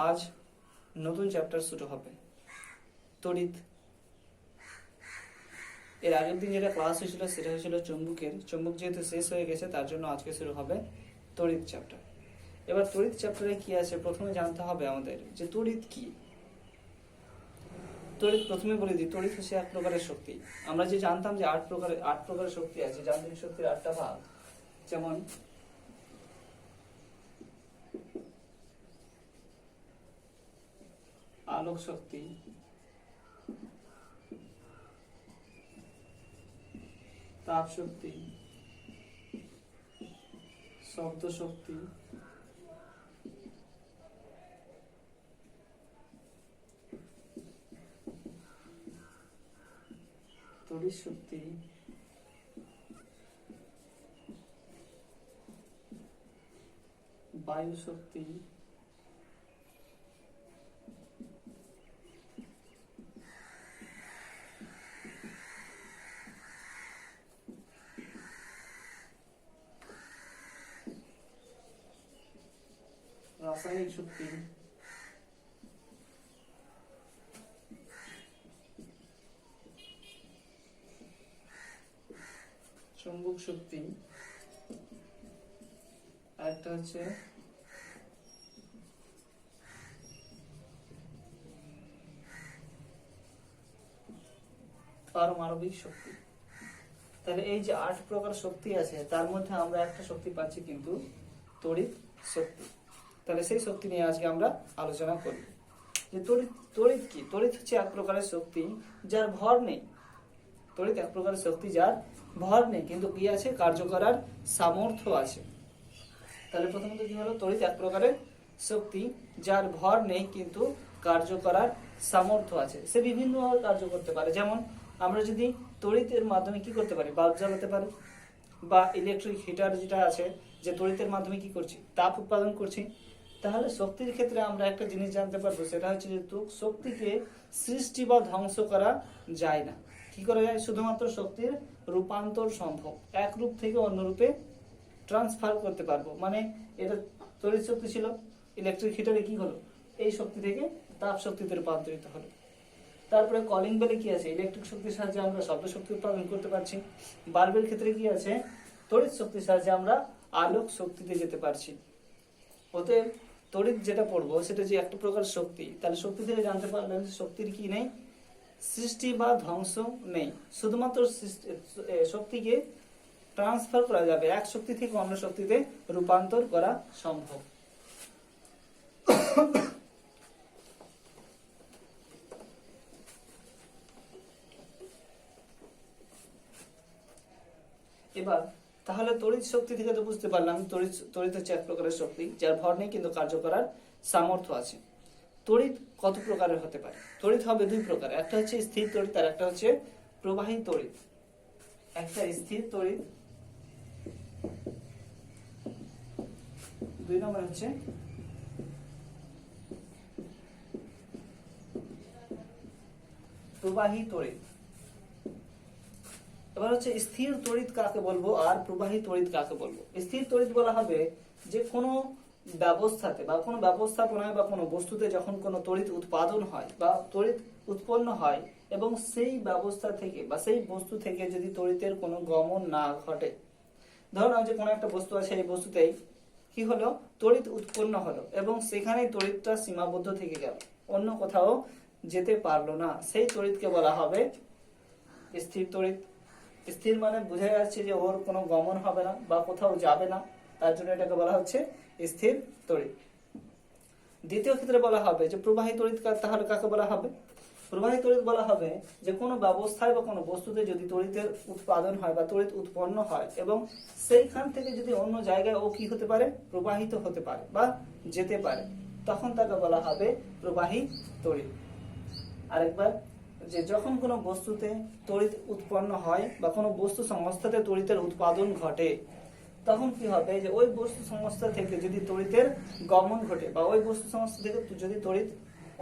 আজ নতুন চ্যাপ্টার শুরু হবে তড়িৎ। এর আগের দিন যেটা ক্লাস হয়েছিল সেটা হয়েছিল চুম্বকের। চুম্বক যেহেতু শেষ হয়ে গেছে তার জন্য আজকে শুরু হবে তড়িৎ চ্যাপ্টার। এবার তড়িৎ চ্যাপ্টারে কি আছে প্রথমে জানতে হবে আমাদের যে তড়িৎ কি। তড়িৎ প্রথমে বলে দিই, তড়িৎ হচ্ছে এক প্রকারের শক্তি। আমরা যে জানতাম যে আট প্রকারের শক্তি আছে, যান্ত্রিক শক্তির 8টা ভাগ, যেমন আলোক শক্তি, তাপ শক্তি, শব্দ শক্তি, তড়িৎ শক্তি, বায়ু শক্তি, রাসায়নিক শক্তি, চুম্বক শক্তি, আরেকটা হচ্ছে পারমাণবিক শক্তি। তাহলে এই যে 8 প্রকার শক্তি আছে তার মধ্যে আমরা একটা শক্তি পাচ্ছি কিন্তু তড়িৎ শক্তি। তাহলে সেই শক্তি নিয়ে আজকে আমরা আলোচনা করব যে তড়িৎ কি। তড়িৎ হচ্ছে এক প্রকারের শক্তি যার ভর নেই। তড়িৎ এক প্রকারের শক্তি যার ভর নেই কিন্তু কি আছে, কার্য করার সামর্থ্য আছে। তাহলে প্রথমত কি হলো, তড়িৎ এক প্রকারের শক্তি যার ভর নেই কিন্তু কার্য করার সামর্থ্য আছে। সে বিভিন্ন কার্য করতে পারে। যেমন আমরা যদি তড়িতের মাধ্যমে কি করতে পারি, বাল্ব জ্বালাতে পারি, বা ইলেকট্রিক হিটার যেটা আছে যে তড়িতের মাধ্যমে কি করছি, তাপ উৎপাদন করছি। তাহলে শক্তির ক্ষেত্রে আমরা একটা জিনিস জানতে পারবো, সেটা হচ্ছে যে শক্তিকে সৃষ্টি বা ধ্বংস করা যায় না। কি করা যায়, শুধুমাত্র শক্তির রূপান্তর সম্ভব, এক রূপ থেকে অন্য রূপে ট্রান্সফার করতে পারবো। মানে এটা তড়িৎ শক্তি ছিল, ইলেকট্রিক হিটারে কি হলো, এই শক্তি থেকে তাপ শক্তিতে রূপান্তরিত হলো। তারপরে কলিং বেলে কি আছে, ইলেকট্রিক শক্তির সাহায্যে আমরা শব্দ শক্তি উৎপাদন করতে পারছি। বাল্বের ক্ষেত্রে কি আছে, তড়িৎ শক্তির সাহায্যে আমরা আলোক শক্তিতে যেতে পারছি। অতএব তড়িৎ যেটা পড়বো সেটা যে একটা প্রকার শক্তি, তাহলে শক্তি থেকে জানতে পারলেন শক্তির কি নেই, সৃষ্টি বা ধ্বংস নেই। শুধুমাত্র শক্তিকে ট্রান্সফার করা যাবে, এক শক্তি থেকে অন্য শক্তিতে রূপান্তর করা সম্ভব। এবার তাহলে তড়িৎ শক্তি থেকে তো বুঝতে পারলাম তড়িৎ হচ্ছে এক প্রকারের শক্তি যার ভর নেই কিন্তু কার্য করার সামর্থ্য আছে। তড়িৎ কত প্রকারের হতে পারে? তড়িৎ হবে দুই প্রকার, একটা হচ্ছে স্থির তড়িৎ আর একটা হচ্ছে প্রবাহী তড়িৎ। একটা স্থির তড়িৎ, দুই নম্বর হচ্ছে প্রবাহী তড়িৎ। এবার হচ্ছে স্থির তড়িৎ কাকে বলবো আর প্রবাহী তড়িৎ কাকে বলবো। স্থির তড়িৎ বলা হবে যে কোনো ব্যবস্থাতে বা কোনো ব্যবস্থাপনায় বা কোনো বস্তুতে যখন কোনো তড়িৎ উৎপাদন হয় বা তড়িৎ উৎপন্ন হয় এবং সেই ব্যবস্থা থেকে বা সেই বস্তু থেকে যদি তড়িতের কোনো গমন না ঘটে। ধরুন যে কোনো একটা বস্তু আছে, এই বস্তুতেই কি হলো, তড়িৎ উৎপন্ন হলো এবং সেখানেই তড়িৎটা সীমাবদ্ধ থেকে গেল, অন্য কোথাও যেতে পারলো না, সেই তড়িৎকে বলা হবে স্থির তড়িৎ। স্থির মানে বোঝা যাচ্ছে যে ওর কোনো গমন হবে না বা কোথাও যাবে না, তার জন্য এটাকে বলা হচ্ছে স্থির তড়িৎ। দ্বিতীয় ক্ষেত্রে বলা হবে যে প্রবাহী তড়িৎ। তাহলে কাকে বলা হবে? প্রবাহী তড়িৎ বলা হবে যে কোনো ব্যবস্থায় বা কোনো বস্তুতে যদি তড়িতের উৎপাদন হয় বা তড়িৎ উৎপন্ন হয় এবং সেইখান থেকে যদি অন্য জায়গায় ও কি হতে পারে, প্রবাহিত হতে পারে বা যেতে পারে, তখন তাকে বলা হবে প্রবাহী তড়িৎ। আরেকবার, যে যখন কোনো বস্তুতে তড়িৎ উৎপন্ন হয় বা কোনো বস্তু সংস্থাতে তড়িতের উৎপাদন ঘটে তখন কি হবে, যে ওই বস্তু সংস্থা থেকে যদি তড়িতের গমন ঘটে বা ওই বস্তু সংস্থা থেকে যদি তড়িৎ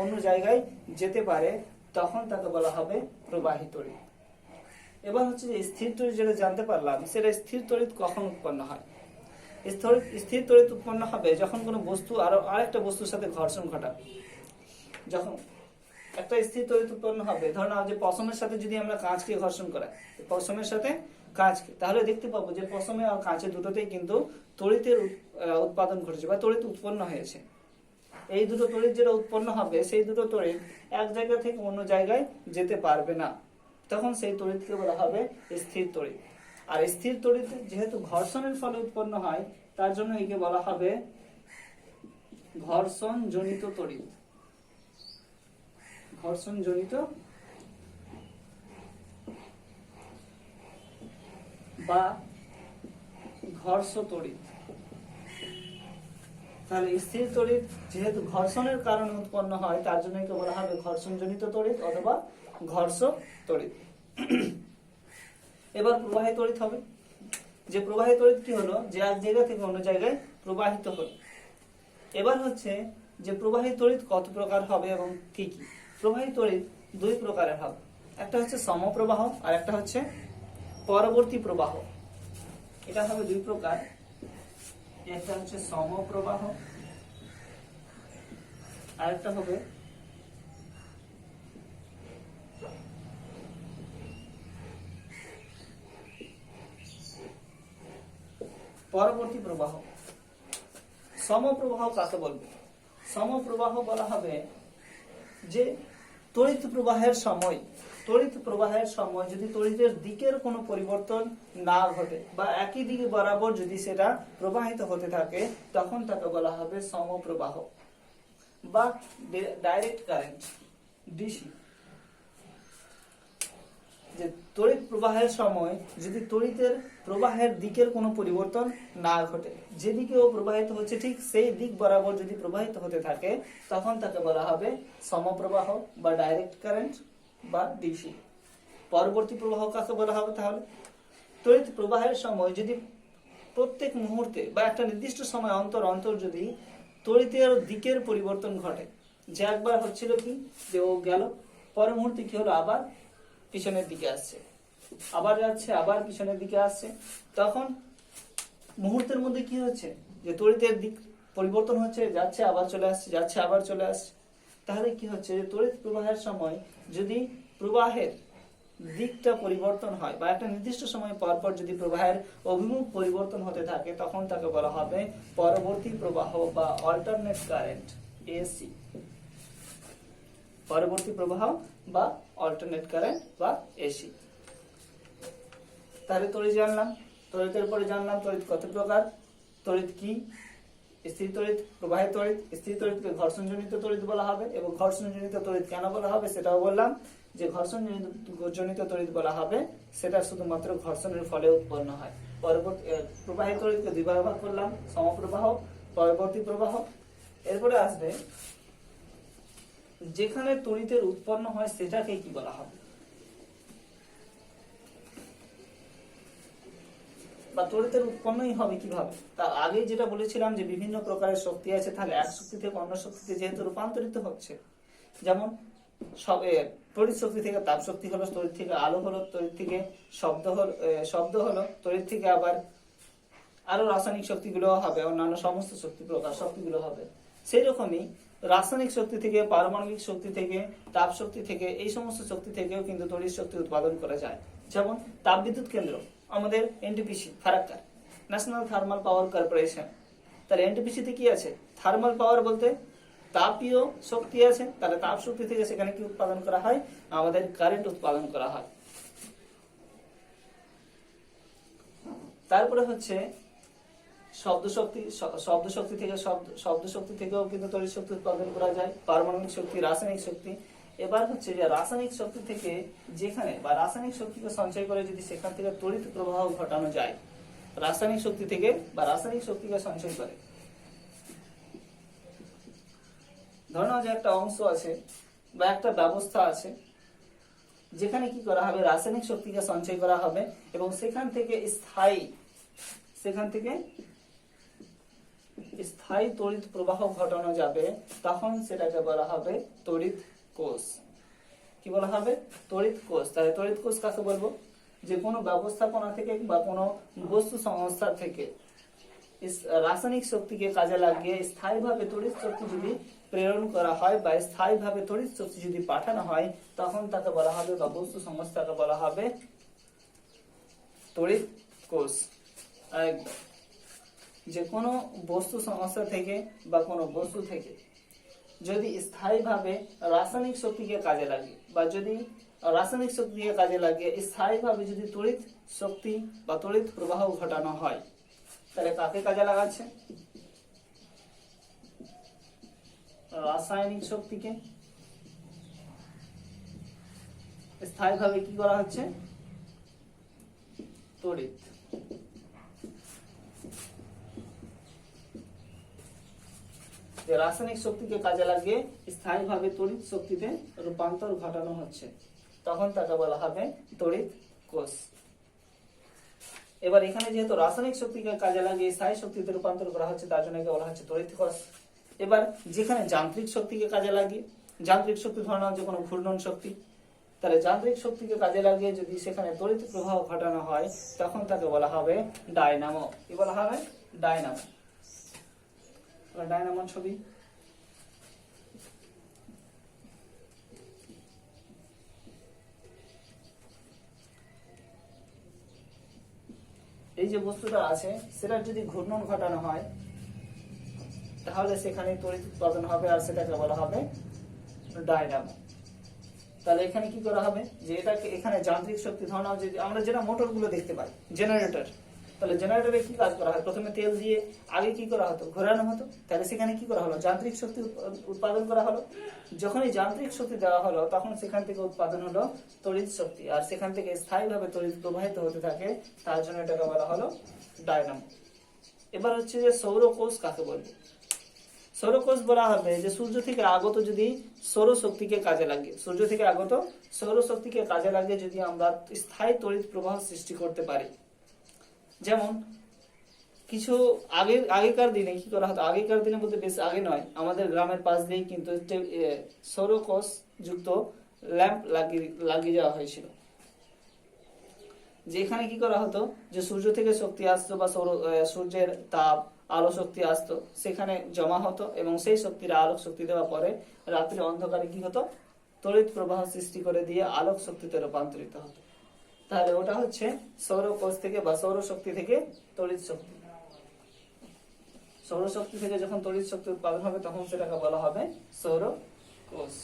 অন্য জায়গায় যেতে পারে তখন তাকে বলা হবে প্রবাহী তড়িৎ। এবার হচ্ছে যে স্থির তড়িৎ যেটা জানতে পারলাম, সেটা স্থির তড়িৎ কখন উৎপন্ন হয়। স্থির তড়িৎ উৎপন্ন হবে যখন কোনো বস্তু আরেকটা বস্তুর সাথে ঘর্ষণ ঘটাবে। যখন একটা স্থির তড়িৎ উৎপন্ন হবে, ধরুন যে পশমের সাথে যদি আমরা কাঁচকে ঘর্ষণ করাই, পশমের সাথে কাঁচকে, তাহলে দেখতে পাবো যে পশমে আর কাঁচে দুটোতেই কিন্তু তড়িতের উৎপাদন ঘটেছে বা তড়িৎ উৎপন্ন হয়েছে। এই দুটো তড়িৎ যেটা উৎপন্ন হবে, সেই দুটো তড়িৎ এক জায়গা থেকে অন্য জায়গায় যেতে পারবে না, তখন সেই তড়িৎকে বলা হবে স্থির তড়িৎ। আর স্থির তড়িৎ যেহেতু ঘর্ষণের ফলে উৎপন্ন হয়, তার জন্য একে বলা হবে ঘর্ষণ জনিত তড়িৎ। ঘর্ষণ জনিত বা ঘর্ষ তড়িৎ। তাহলে স্থির তড়িৎ যেহেতু ঘর্ষণের কারণে উৎপন্ন হয়, তার জন্য একে বলা হবে ঘর্ষণ জনিত তড়িৎ অথবা ঘর্ষ তড়িৎ। এবার প্রবাহী তড়িৎ হবে। যে প্রবাহী তড়িৎ কি হলো, যে এক জায়গা থেকে অন্য জায়গায় প্রবাহিত হলো। এবার হচ্ছে যে প্রবাহী তড়িৎ কত প্রকার হবে এবং কি কি। প্রবাহী তড়িৎ দুই প্রকারের হবে, একটা হচ্ছে সমপ্রবাহ আর একটা হচ্ছে পরবর্তী প্রবাহ। এটা হবে দুই প্রকার, একটা হচ্ছে সমপ্রবাহ আর একটা হবে পরবর্তী প্রবাহ। সমপ্রবাহ কাকে বলবো? সমপ্রবাহ বলা হবে যে তড়িৎ প্রবাহের সময় যদি তড়িতের দিকের কোনো পরিবর্তন না ঘটে বা একই দিকে বরাবর যদি সেটা প্রবাহিত হতে থাকে, তখন তাকে বলা হবে সমপ্রবাহ বা ডাইরেক্ট কারেন্ট, ডিসি। যে তড়িৎ প্রবাহের সময় যদি তড়িতের প্রবাহের দিকের কোনো পরিবর্তন না ঘটে, যেদিকে ও প্রবাহিত হচ্ছে ঠিক সেই দিক বরাবর যদি প্রবাহিত হতে থাকে, তখন তাকে বলা হবে সমপ্রবাহ বা ডাইরেক্ট কারেন্ট বা ডিসি। পরবর্তী প্রবাহ কাকে বলা হবে? তাহলে তড়িৎ প্রবাহের সময় যদি প্রত্যেক মুহূর্তে বা একটা নির্দিষ্ট সময় অন্তর অন্তর যদি তড়িতের দিকের পরিবর্তন ঘটে, যে একবার হচ্ছিল কি যে ও গেল, পরের মুহূর্তে কি হলো, আবার পিছনের দিকে আসছে, আবার যাচ্ছে, আবার পিছনের দিকে আসছে, তখন মুহূর্তের মধ্যে কি হচ্ছে যে তড়িতের দিক পরিবর্তন হচ্ছে, যাচ্ছে আবার চলে আসছে, যাচ্ছে আবার চলে আসছে। তাহলে কি হচ্ছে যে তড়িৎ প্রবাহের সময় যদি প্রবাহের দিকটা পরিবর্তন হয় বা একটা নির্দিষ্ট সময় পর পর যদি প্রবাহের অভিমুখ পরিবর্তন হতে থাকে, তখন তাকে বলা হবে পরবর্তী প্রবাহ বা অল্টারনেট কারেন্ট, এসি। পরবর্তী প্রবাহ বা অল্টারনেট কারেন্ট বা এসি। তাহলে তড়িৎ জানলাম, তড়িতের পরে জানলাম তড়িৎ কত প্রকার, তড়িৎ কি, স্থির তড়িৎ, প্রবাহী তড়িৎ। স্থির তড়িৎকে ঘর্ষণজনিত তড়িৎ বলা হবে এবং ঘর্ষণজনিত তড়িৎ কেন বলা হবে সেটাও বললাম। যে ঘর্ষণজনিত তড়িৎ বলা হবে সেটা শুধুমাত্র ঘর্ষণের ফলে উৎপন্ন হয়। পরবর্তী প্রবাহী তড়িৎকে দুই ভাগ করলাম, সমপ্রবাহ, পরবর্তী প্রবাহ। এরপরে আসবে যেখানে তড়িতের উৎপন্ন হয় সেটাকে কি বলা হবে, বা তড়িতের উৎপন্নই হবে কিভাবে। তার আগে যেটা বলেছিলাম যে বিভিন্ন প্রকারের শক্তি আছে, তাহলে এক শক্তি থেকে অন্য শক্তিতে যেহেতু রূপান্তরিত হচ্ছে, যেমন তড়িৎ শক্তি থেকে তাপ শক্তি হলো, তড়িৎ থেকে আলো হলো, তড়িৎ থেকে শব্দ হলো, তড়িৎ থেকে আবার আরো রাসায়নিক শক্তিগুলো হবে, অন্যান্য সমস্ত শক্তিগুলো হবে। সেই রকমই রাসায়নিক শক্তি থেকে, পারমাণবিক শক্তি থেকে, তাপ শক্তি থেকে, এই সমস্ত শক্তি থেকেও কিন্তু তড়িৎ শক্তি উৎপাদন করা যায়। যেমন তাপ বিদ্যুৎ কেন্দ্র আমাদের NTPC, Farakka, national thermal power corporation. তার এনটিপিসি তে কি আছে? থার্মাল পাওয়ার বলতে তাপীয় শক্তি আছে। তাহলে তাপ শক্তি থেকে সেখানে কি উৎপাদন করা হয়? আমাদের কারেন্ট উৎপাদন করা হয়। তারপরে হচ্ছে শব্দ শক্তি থেকেও কিন্তু তড়িৎ শক্তি উৎপাদন করা যায়, পারমাণবিক শক্তি, রাসায়নিক শক্তি। এবার হচ্ছে যে রাসায়নিক শক্তি থেকে যেখানে বা রাসায়নিক শক্তিকে সঞ্চয় করে যদি সেখান থেকে তড়িৎ প্রবাহ ঘটানো যায়, রাসায়নিক শক্তি থেকে বা রাসায়নিক শক্তিকে সঞ্চয় করে, ধরো যে একটা অংশ আছে বা একটা ব্যবস্থা আছে যেখানে কি করা হবে, রাসায়নিক শক্তিকে সঞ্চয় করা হবে এবং সেখান থেকে স্থায়ী তড়িৎ প্রবাহ ঘটানো যাবে, তখন সেটাকে বলা হবে তড়িৎ কোষ। কি বলা হবে? তড়িৎ কোষ। তাহলে তড়িৎ কোষ কাকে বলবো? যে কোনো ব্যবস্থাপনা থেকে বা কোনো বস্তু সংস্থা থেকে রাসায়নিক শক্তিকে কাজে লাগিয়ে স্থায়ীভাবে তড়িৎ শক্তি যদি প্রেরণ করা হয় বা স্থায়ীভাবে তড়িৎ শক্তি যদি পাঠানো হয়, তখন তাকে বলা হবে বা বস্তু সংস্থাকে বলা হবে তড়িৎ কোষ। একদম, যে কোনো বস্তু সংস্থা থেকে বা কোনো বস্তু থেকে যদি স্থায়ীভাবে রাসায়নিক শক্তিকে কাজে লাগে বা যদি রাসায়নিক শক্তিকে কাজে লাগিয়ে স্থায়ীভাবে যদি তড়িৎ শক্তি বা তড়িৎ প্রবাহ ঘটানো হয়, তাহলে কাকে কাজে লাগাচ্ছে? রাসায়নিক শক্তিকে স্থায়ীভাবে কি করা হচ্ছে? তড়িৎ। যে রাসায়নিক শক্তিকে কাজে লাগিয়ে স্থায়ীভাবে তড়িৎ শক্তিতে রূপান্তর ঘটানো হচ্ছে, তখন তাকে বলা হবে তড়িৎ কোষ। এবার এখানে যেহেতু রাসায়নিক শক্তিকে কাজে লাগিয়ে স্থায়ী শক্তিতে রূপান্তর করা হচ্ছে, তার জন্য একে বলা হচ্ছে তড়িৎ কোষ। এবার যেখানে যান্ত্রিক শক্তিকে কাজে লাগিয়ে, যান্ত্রিক শক্তি ধরে নাও যে কোনো ঘূর্ণন শক্তি, তাহলে যান্ত্রিক শক্তিকে কাজে লাগিয়ে যদি সেখানে তড়িৎ প্রবাহ ঘটানো হয়, তখন তাকে বলা হবে ডায়নামো। কি বলা হবে? ডায়নামো। ডায়নামো ছবি এই যে বস্তুটা আছে সেটা যদি ঘূর্ণন ঘটানো হয়, তাহলে সেখানে তড়িৎ উৎপাদন হবে আর সেটাকে বলা হবে ডায়নামো। তাহলে এখানে কি করা হবে, যে এটাকে এখানে যান্ত্রিক শক্তি ধরে নাও যে আমরা যেটা মোটর গুলো দেখতে পাই, জেনারেটর, তাহলে জেনারেটরে কি কাজ করা হয়? প্রথমে তেল দিয়ে আগে কি করা হতো? ঘোরানো হতো। তাহলে সেখানে কি করা হলো? যান্ত্রিক শক্তি উৎপাদন করা হলো। যখন এই যান্ত্রিক শক্তি দেওয়া হলো, তখন সেখান থেকে উৎপাদন হলো তড়িৎ শক্তি, আর সেখান থেকে স্থায়ীভাবে তড়িৎ প্রবাহিত হতে থাকে, তার জন্য এটাকে বলা হলো ডায়নামো। এবার হচ্ছে যে সৌরকোষ কাকে বলবে? সৌরকোষ বলা হবে যে সূর্য থেকে আগত যদি সৌরশক্তিকে কাজে লাগে, সূর্য থেকে আগত সৌরশক্তিকে কাজে লাগিয়ে যদি আমরা স্থায়ী তড়িৎ প্রবাহ সৃষ্টি করতে পারি। যেমন কিছু আগেকার দিনে কি করা হতো, আগেকার দিনে বলতে বেশ আগে নয়, আমাদের গ্রামের পাশ দিয়েই কিন্তু সৌরকোষ যুক্ত ল্যাম্প লাগিয়ে যাওয়া হয়েছিল। যেখানে কি করা হতো, যে সূর্য থেকে শক্তি আসতো বা সূর্যের তাপ আলো শক্তি আসতো, সেখানে জমা হতো এবং সেই শক্তির আলোক শক্তি দেওয়ার পরে রাত্রে অন্ধকারে কি হতো? তড়িৎ প্রবাহ সৃষ্টি করে দিয়ে আলোক শক্তিতে রূপান্তরিত হতো। তাহলে ওটা হচ্ছে সৌরকোষ থেকে বা সৌরশক্তি থেকে তড়িৎ শক্তি। সৌরশক্তি থেকে যখন তড়িৎ শক্তি উৎপাদন হবে, তখন সেটাকে বলা হবে সৌরকোষ।